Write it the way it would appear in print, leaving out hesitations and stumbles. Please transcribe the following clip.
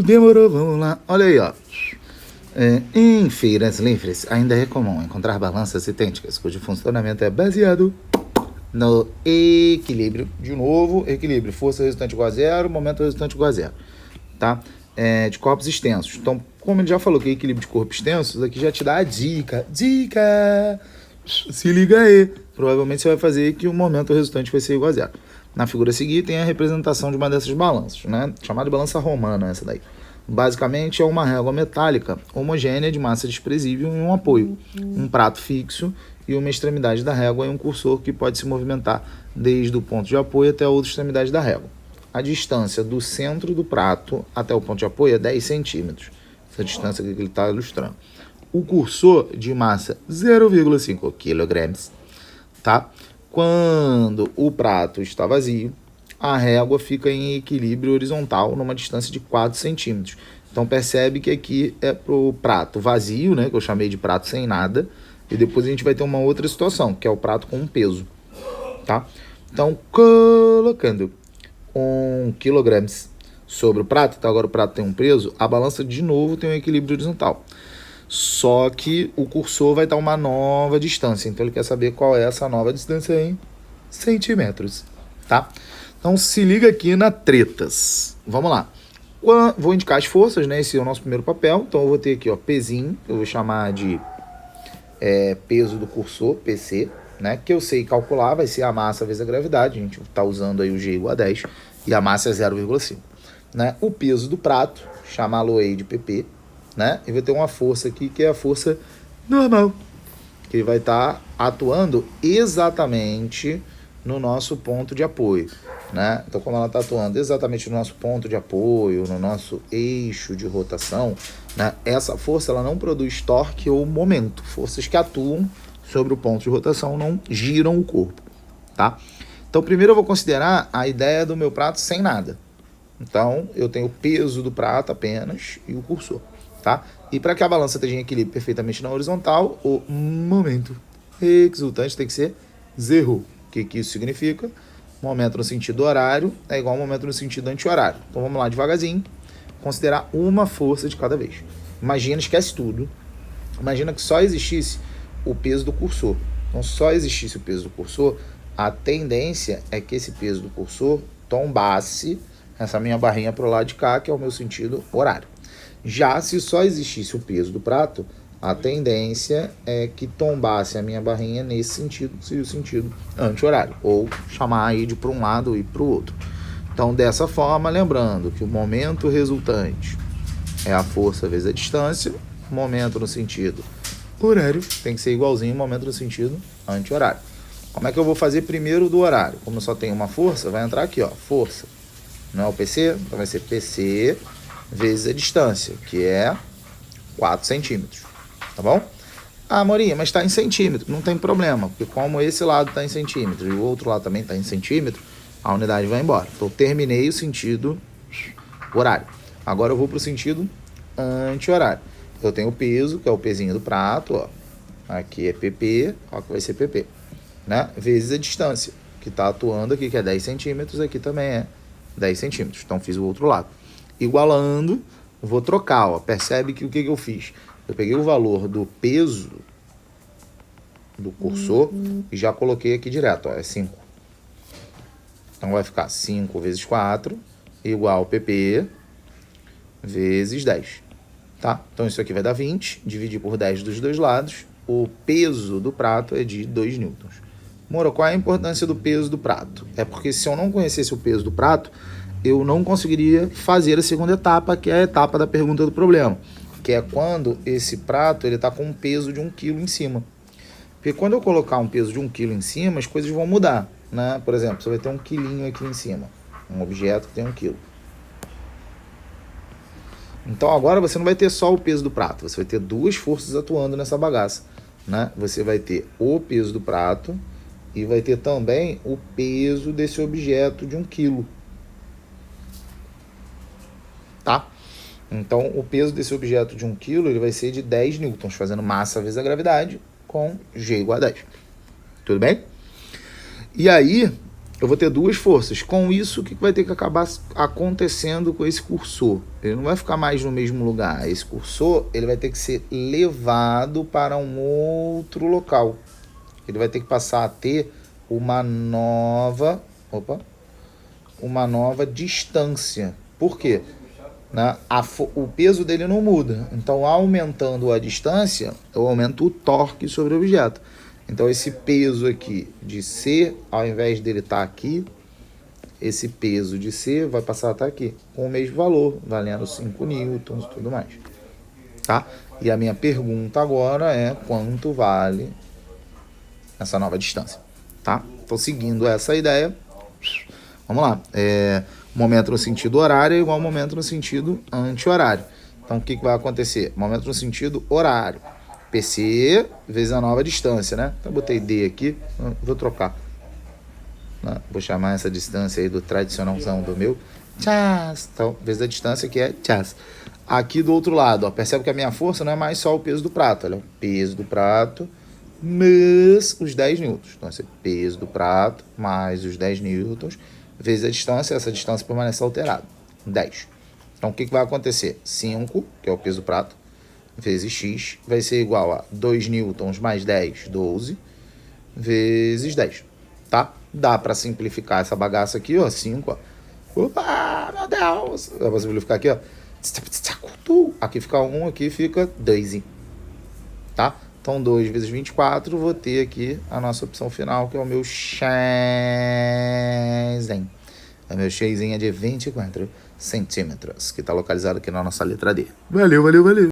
Demorou, vamos lá. Olha aí, ó. Em feiras livres, ainda é comum encontrar balanças idênticas, cujo funcionamento é baseado no equilíbrio. De novo, equilíbrio. Força resultante igual a zero, momento resultante igual a zero. Tá? De corpos extensos. Então, como ele já falou que é equilíbrio de corpos extensos, aqui já te dá a dica. Dica! Se liga aí. Provavelmente você vai fazer que o momento resultante vai ser igual a zero. Na figura a seguir tem a representação de uma dessas balanças, né? Chamada de balança romana, essa daí. Basicamente é uma régua metálica homogênea de massa desprezível e um apoio, um prato fixo e uma extremidade da régua e um cursor que pode se movimentar desde o ponto de apoio até a outra extremidade da régua. A distância do centro do prato até o ponto de apoio é 10 centímetros. Essa distância que ele está ilustrando. O cursor de massa 0,5 kg, tá? Quando o prato está vazio, a régua fica em equilíbrio horizontal numa distância de 4 centímetros. Então percebe que aqui é para o prato vazio, né, que eu chamei de prato sem nada, e depois a gente vai ter uma outra situação, que é o prato com um peso, tá? Então, colocando 1 kg sobre o prato, então agora o prato tem um peso, a balança de novo tem um equilíbrio horizontal. Só que o cursor vai dar uma nova distância, então ele quer saber qual é essa nova distância em centímetros, tá? Então se liga aqui na tretas. Vamos lá. Vou indicar as forças, né? Esse é o nosso primeiro papel. Então eu vou ter aqui, ó, Pzinho, eu vou chamar de peso do cursor, PC, né? Que eu sei calcular, vai ser a massa vezes a gravidade. A gente está usando aí o G igual a 10 e a massa é 0,5. Né? O peso do prato, chamá-lo-ei de PP, né? E vai ter uma força aqui que é a força normal, que vai estar atuando exatamente no nosso ponto de apoio, né? Então, como ela está atuando exatamente no nosso ponto de apoio, no nosso eixo de rotação, né? Essa força ela não produz torque ou momento. Forças que atuam sobre o ponto de rotação não giram o corpo, tá? Então, primeiro eu vou considerar a ideia do meu prato sem nada. Então, eu tenho o peso do prato apenas e o cursor, tá? E para que a balança esteja em equilíbrio perfeitamente na horizontal, o momento resultante tem que ser zero. O que isso significa? Momento no sentido horário é igual a momento no sentido anti-horário. Então vamos lá devagarzinho, considerar uma força de cada vez. Imagina, esquece tudo. Imagina que só existisse o peso do cursor. Então só existisse o peso do cursor, a tendência é que esse peso do cursor tombasse essa minha barrinha para o lado de cá, que é o meu sentido horário. Já se só existisse o peso do prato, a tendência é que tombasse a minha barrinha nesse sentido, que seria o sentido anti-horário, ou chamar aí de para um lado e para o outro. Então, dessa forma, lembrando que o momento resultante é a força vezes a distância, momento no sentido horário tem que ser igualzinho ao momento no sentido anti-horário. Como é que eu vou fazer primeiro do horário? Como eu só tenho uma força, vai entrar aqui, ó, força. Não é o PC? Então vai ser PC vezes a distância, que é 4 centímetros. Tá bom? Ah, Morinha, mas está em centímetro. Não tem problema, porque como esse lado está em centímetro e o outro lado também está em centímetro, a unidade vai embora. Então, terminei o sentido horário. Agora eu vou para o sentido anti-horário. Eu tenho o peso, que é o pezinho do prato, ó. Aqui é PP, ó, que vai ser PP, né? Vezes a distância, que está atuando aqui, que é 10 centímetros, aqui também é 10 centímetros. Então, fiz o outro lado. Igualando, vou trocar, ó. Percebe que o que eu fiz? Eu peguei o valor do peso do cursor e já coloquei aqui direto, ó, é 5. Então vai ficar 5 vezes 4 igual PP vezes 10, tá? Então isso aqui vai dar 20, dividir por 10 dos dois lados, o peso do prato é de 2 newtons. Moro, qual é a importância do peso do prato? É porque se eu não conhecesse o peso do prato, eu não conseguiria fazer a segunda etapa, que é a etapa da pergunta do problema, que é quando esse prato ele está com um peso de 1 kg em cima. Porque quando eu colocar um peso de 1 kg em cima, as coisas vão mudar, né? Por exemplo, você vai ter 1 quilinho aqui em cima, um objeto que tem 1 kg. Então agora você não vai ter só o peso do prato, você vai ter duas forças atuando nessa bagaça, né? Você vai ter o peso do prato e vai ter também o peso desse objeto de 1 kg. Tá? Então, o peso desse objeto de 1 kg ele vai ser de 10 newtons, fazendo massa vezes a gravidade com G igual a 10. Tudo bem? E aí, eu vou ter duas forças. Com isso, o que vai ter que acabar acontecendo com esse cursor? Ele não vai ficar mais no mesmo lugar. Esse cursor, ele vai ter que ser levado para um outro local. Ele vai ter que passar a ter uma nova distância. Por quê? O peso dele não muda. Então, aumentando a distância, eu aumento o torque sobre o objeto. Então, esse peso aqui de C, ao invés dele estar aqui, esse peso de C vai passar a estar aqui, com o mesmo valor, valendo 5 newtons e tudo mais. Tá? E a minha pergunta agora é quanto vale essa nova distância. Tá? Então, seguindo essa ideia, vamos lá. Momento no sentido horário é igual ao momento no sentido anti-horário. Então, o que vai acontecer? Momento no sentido horário. PC vezes a nova distância, né? Então, eu botei D aqui, vou trocar. Vou chamar essa distância aí do tradicionalzão do meu. Tchas. Então, vezes a distância que é tchas. Aqui do outro lado, ó, percebe que a minha força não é mais só o peso do prato. Olha, o peso do prato mais os 10 newtons. Então, esse é peso do prato mais os 10 newtons vezes a distância. Essa distância permanece alterada. 10. Então, o que vai acontecer? 5, que é o peso do prato, vezes X, vai ser igual a 2 newtons mais 10, 12, vezes 10, tá? Dá para simplificar essa bagaça aqui, ó, 5, ó. Opa, meu Deus! Dá para simplificar aqui, ó. Aqui fica 1, aqui fica 2, tá? Então, 2 vezes 24, vou ter aqui a nossa opção final, que é o meu Shenzhen. O meu Shenzhen é de 24 centímetros, que está localizado aqui na nossa letra D. Valeu, valeu, valeu!